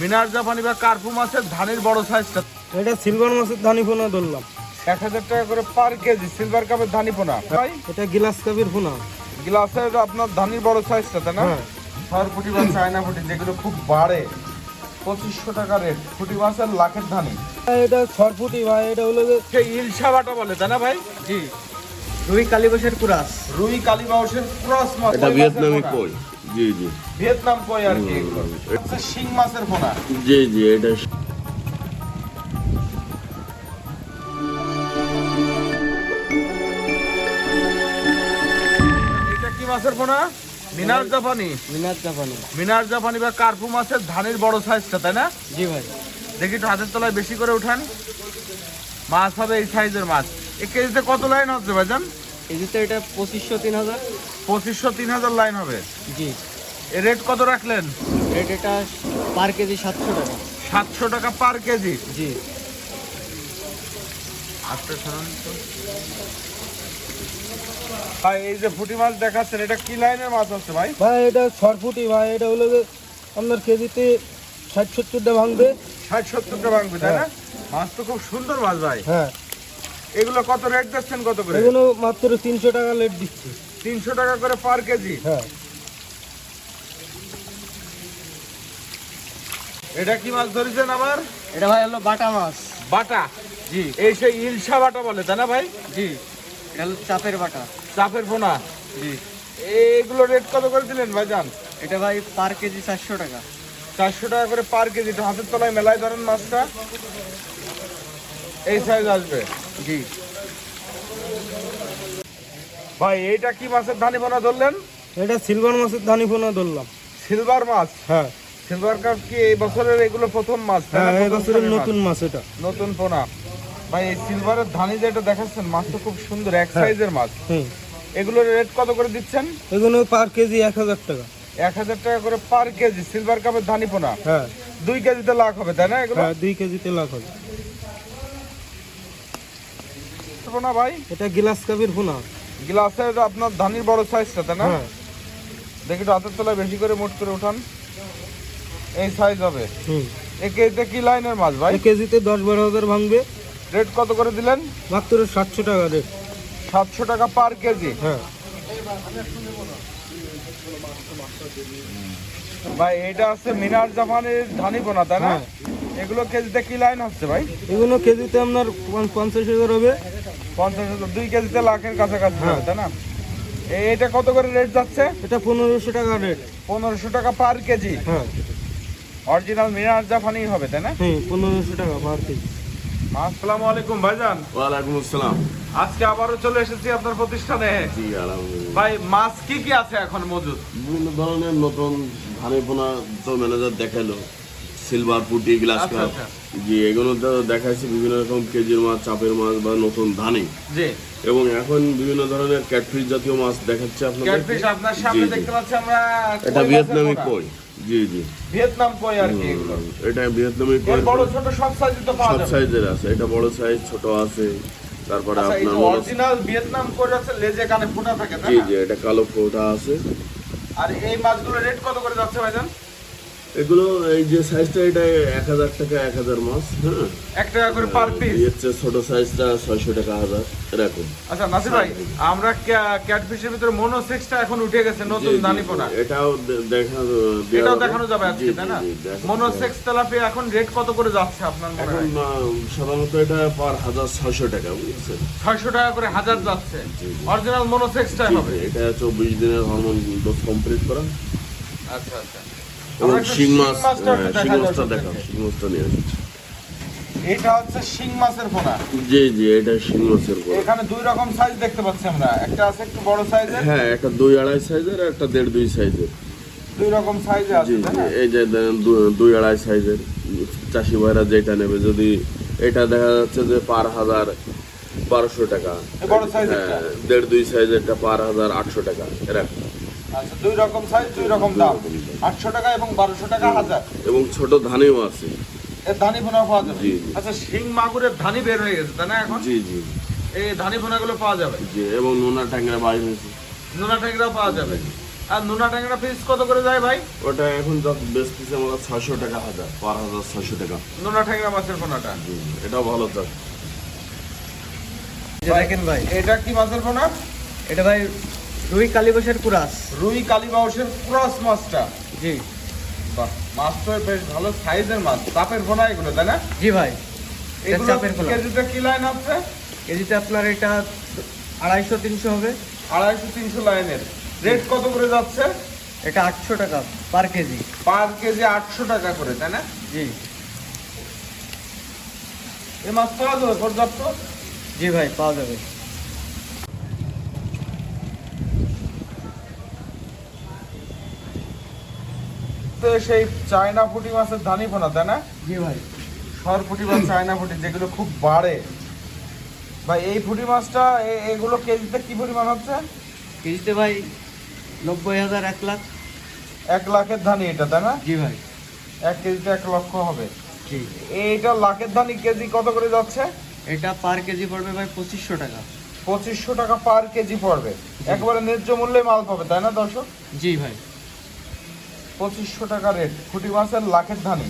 মিনার জাপানি বা কার্পু মাছের ধানির বড় সাইজটা। এটা সিলভার মাছের ধানি পোনা ধরলাম 1000 টাকা করে পার কেজি সিলভার কাপের ধানি পোনা ভাই। এটা গিলাস কাপের পোনা গ্লাসের আপনার ধানির বড় সাইজটা তাই না? হ্যাঁ। সর ফুটি বা চায়না ফুটি যেগুলো খুব বাড়ে 2500 টাকা রেট। ফুটি মাছের লাখের ধানি। এটা ছটফুটি ভাই, এটা হলো যে সেই ইলশা বাটা বলে তাই না ভাই? জি রুই কালীবাসের কুরাস। রুই কালীবাউসের ক্রস মাছ। এটা ভিয়েতনামি কই। জি জি ভিয়েতনাম কই আর কি এগুলো। এটা শিং মাছের পোনা। জি জি এটা এটা কি মাছের পোনা? মিনার জাপানি। মিনার জাপানি। মিনার জাপানি বা কার্পু মাছের ধানির বড় সাইজটা তাই না? জি ভাই। দেখি একটু হাতের তলায় বেশি করে উঠান। মাছ হবে এই সাইজের মাছ। এক কেজিতে কত লাইন হচ্ছে ভাইজান? কেজিতে এটা 2500 3000। 2500 3000 লাইন হবে। জি। এর রেট কত রাখলেন? রেট এটা পার কেজি 700 টাকা। 700 টাকা পার কেজি। জি। আচ্ছা শুনুন তো ভাই, এই যে ফুটি মাছ দেখাচ্ছেন এটা কি লাইনের মাছ আছে ভাই? ভাই এটা ছটফুটি ভাই, এটা হলো যে আপনার কেজিতে 60-70 টাকা ভাঙবে। 60-70 টাকা ভাঙবে তাই না? মাছ তো খুব সুন্দর মাছ ভাই। হ্যাঁ। এগুলো কত রেট দিচ্ছেন কত করে? এগুলো মাত্র 300 টাকা লেট দিচ্ছি। 300 টাকা করে পার কেজি। হ্যাঁ। এটা কি মাছ ধরেছেন আবার? এটা ভাই হলো বাটা মাছ। বাটা। জি এই সেই ইলশা বাটা বলে তাই না ভাই? জি। এটা হলো চাপের বাটা। চাপের পোনা। জি। এইগুলো রেট কত করে দিলেন ভাইজান? এটা ভাই পার কেজি 400 টাকা। 400 টাকা করে পার কেজি। একটু হাতের তলায় মেলায় ধরেন মাছটা, এই সাইজ আসবে। জি। ভাই এইটা কি মাছের ধানি পোনা ধরলেন? এটা সিলভার মাছের ধানি পোনা ধরলাম। সিলভার মাছ। হ্যাঁ। সিলভার কাপ কি এই বছরের এগুলো প্রথম মাছ তাই না? হ্যাঁ, এই প্রথম বছরের সারির মাছ। নতুন মাছ এটা। নতুন পোনা। ভাই এই সিলভারের ধানি যেটা দেখাচ্ছেন মাছ তো খুব সুন্দর এক হ্যাঁ। সাইজের মাছ। হুম। এগুলোর রেট কত করে দিচ্ছেন? এগুলো পার কেজি 1000 টাকা। 1000 টাকা করে পার কেজি সিলভার কাপের ধানি পোনা। হ্যাঁ। 2 কেজিতে লাখ হবে তাই না এগুলো? হ্যাঁ 2 কেজিতে লাখ হবে। পোনা ভাই এটা গিলাস কাপের পোনা। গ্লাসের আপনার ধানির বড় সাইজটা তাই না? হ্যাঁ। দেখি একটু হাতের তলায় বেশি করে মোট করে উঠান, এই সাইজ হবে। হুম। এই কেজিতে কি লাইনের মাছ ভাই? 1 কেজিতে 10-12 হাজার ভাঙবে। রেট কত করে দিলেন? মাত্র 700 টাকা রেট। 700 টাকা পার কেজি। হ্যাঁ। ভাই এটা আছে মিনার জাপানের ধানি পোনা তাই না? হ্যাঁ। এগুলো কেজিতে কি লাইন হচ্ছে ভাই? এগুলো কেজিতে আপনার 50,000 হবে। 50,000। 2 কেজিতে লাখের কাছাকাছি হ্যাঁ। হবে তাই না? এটা কত করে রেট যাচ্ছে? এটা 1500 টাকা রেট। 1500 টাকা পার কেজি। হ্যাঁ। অরিজিনাল মিনার জাপানি হবে তাই না? হ্যাঁ 1500 টাকা পার কেজি। আসসালামু আলাইকুম ভাইজান। ওয়ালাইকুম আসসালাম। আজকে আবারও চলে এসেছি আপনার প্রতিষ্ঠানে। জি আলহামদুলিল্লাহ। ভাই মাছ কি কি আছে এখন মজুদ? বিভিন্ন ধরনের নতুন ধানি পোনা তো ম্যানেজার দেখালো, সিলভার পুটি গ্লাস আচ্ছা, কাপ। আচ্ছা। জি এগুলো তো দেখাইছে বিভিন্ন রকম কেজির মাছ, চাপের মাছ বা নতুন ধানি, জি। এবং এখন বিভিন্ন ধরনের ক্যাটফিশ জাতীয় মাছ দেখাচ্ছে আপনাদের। ক্যাটফিশ আপনার সামনে জি, জি। দেখতে পাচ্ছি আমরা। এটা কই মাছের ভিয়েতনামি পোনা। কই। জি জি ভিয়েতনাম কই আর কি এগুলো। এটা ভিয়েতনামি কই। এর বড় ছোট সব সাইজই তো পাওয়া সব যাবে। সাইজের আছে, এটা বড় সাইজ, ছোট আছে। তারপরে আচ্ছা, এই আপনার যে মনে- অরিজিনাল ভিয়েতনাম কই আছে লেজে কানে ফোঁটা থাকে তাই জি না? জি এটা কালো ফোটা আছে। আর এই মাছগুলোর রেট কত করে যাচ্ছে ভাইজান? এগুলো এই যে সাইজটা এটা 1000 টাকা 1000 মাছ। হ্যাঁ 1 টাকা করে পার পিস। এর চেয়ে ছোট সাইজটা 600 টাকা 1000 এরকম। আচ্ছা নাসির ভাই, আমরা ক্যাটফিশের ভিতরে মনো 6টা এখন উঠে গেছে নতুন জি, জি, দানি পোনা। এটাও দেখানো এটাও দেখানো যাবে আজকে তাই না? দেখানো মনো যাবে। 6 তেলাপিয়া এখন রেট কত করে যাচ্ছে আপনার মনে এখন হয়? সাধারণত এটা পার 1600 টাকা, বুঝছেন? 600 টাকা করে হাজার যাচ্ছে। জি, জি। অরিজিনাল মনো 6টা জি, হবে। জি, এটা 24 দিনের হরমোন ডোজ কমপ্লিট করা। আচ্ছা আচ্ছা। এবং আমরা একটু শিং মাছ, মাছটা একটু শিং দেখাই মাছটা দর্শকদেরকে। দেখাও, শিং মাছটা নিয়ে আসি। এটা হচ্ছে শিং মাছের পোনা। জি জি এটা শিং মাছের পোনা। এখানে 2 রকম সাইজ দেখতে পাচ্ছি আমরা। একটা আছে একটু বড় সাইজের, হ্যাঁ একটা 2-2.5 সাইজের, একটা 1.5-2 সাইজের। 2 রকম সাইজে জি আছে তাই জি না? এই যে 2-2.5 সাইজের চাষি ভাইরা যেটা নেবে, যদি এটা দেখা যাচ্ছে যে পার 1200 টাকা। এই বড় সাইজেরটা? হ্যাঁ 1.5-2 সাইজেরটা পার 800 টাকা এরকম। আচ্ছা, 2 রকম সাইজ 2 রকম দাম। 800 টাকা এবং 1200 টাকা হাজার। এবং ছোট ধানিও আছে। এর ধানি পোনা পাওয়া যাবে। জি, জি। আচ্ছা, শিং মাগুরের ধানি বের হয়ে গেছে তাই না এখন? জি জি এই ধানি পোনাগুলো পাওয়া যাবে। জি এবং নোনা ট্যাংরা বাইর হয়েছে। নোনা ট্যাংরাও পাওয়া যাবে। আর নোনা ট্যাংরা পিস কত করে যায় ভাই? ওটা এখন যত বেচতেছে আমরা 600 টাকা হাজার, পার হাজার 600 টাকা। নোনা ট্যাংরা মাছের পোনাটা এটাও ভালো চাষ। যে দেখেন ভাই, এটা কি মাছের পোনা? এটা ভাই রুই কালীবাউসের কুরাস। রুই কালীবাউসের ক্রস মাছটা। জি বাহ, মাছ তো বেশ ভালো সাইজের মাছ, চাপের পোনা এগুলো, তাই না? জি ভাই, এটা এগুলো চাপের পোনা। কেজিতে কি লাইন আছে? কেজিতে আপনার এটা 250-300 হবে। 250-300 লাইনের। রেট কত করে যাচ্ছে? এটা 800 টাকা পার কেজি। পার কেজি 800 টাকা করে, তাই না? জি এই মাছ পাওয়া যাবে পর্যাপ্ত? জি ভাই, পাওয়া যাবে। তো সেই চায়না পুঁটি মাছের ধানি পোনা, তাই না? জি ভাই, সর পুঁটি বা চায়না পুঁটি যেগুলো খুব বাড়ে ভাই, এই পুঁটি মাছটা এগুলো কেজিতে কি পরিমাণ হচ্ছে? কেজিতে ভাই 90,000, 1 লাখ। 1 লাখের ধানি এটা, তাই না? জি ভাই। 1 কেজিতে 1 লক্ষ হবে। জি, এইটা লাখের ধানি কেজি কত করে যাচ্ছে? এটা পার কেজি পড়বে ভাই 2500 টাকা। 2500 টাকা পার কেজি পড়বে। একবারে ন্যায্য মূল্যে মাল পাবে, তাই না দর্শক? জি ভাই। 2500 টাকা রেট পুঁটি মাছের লাখের ধানি।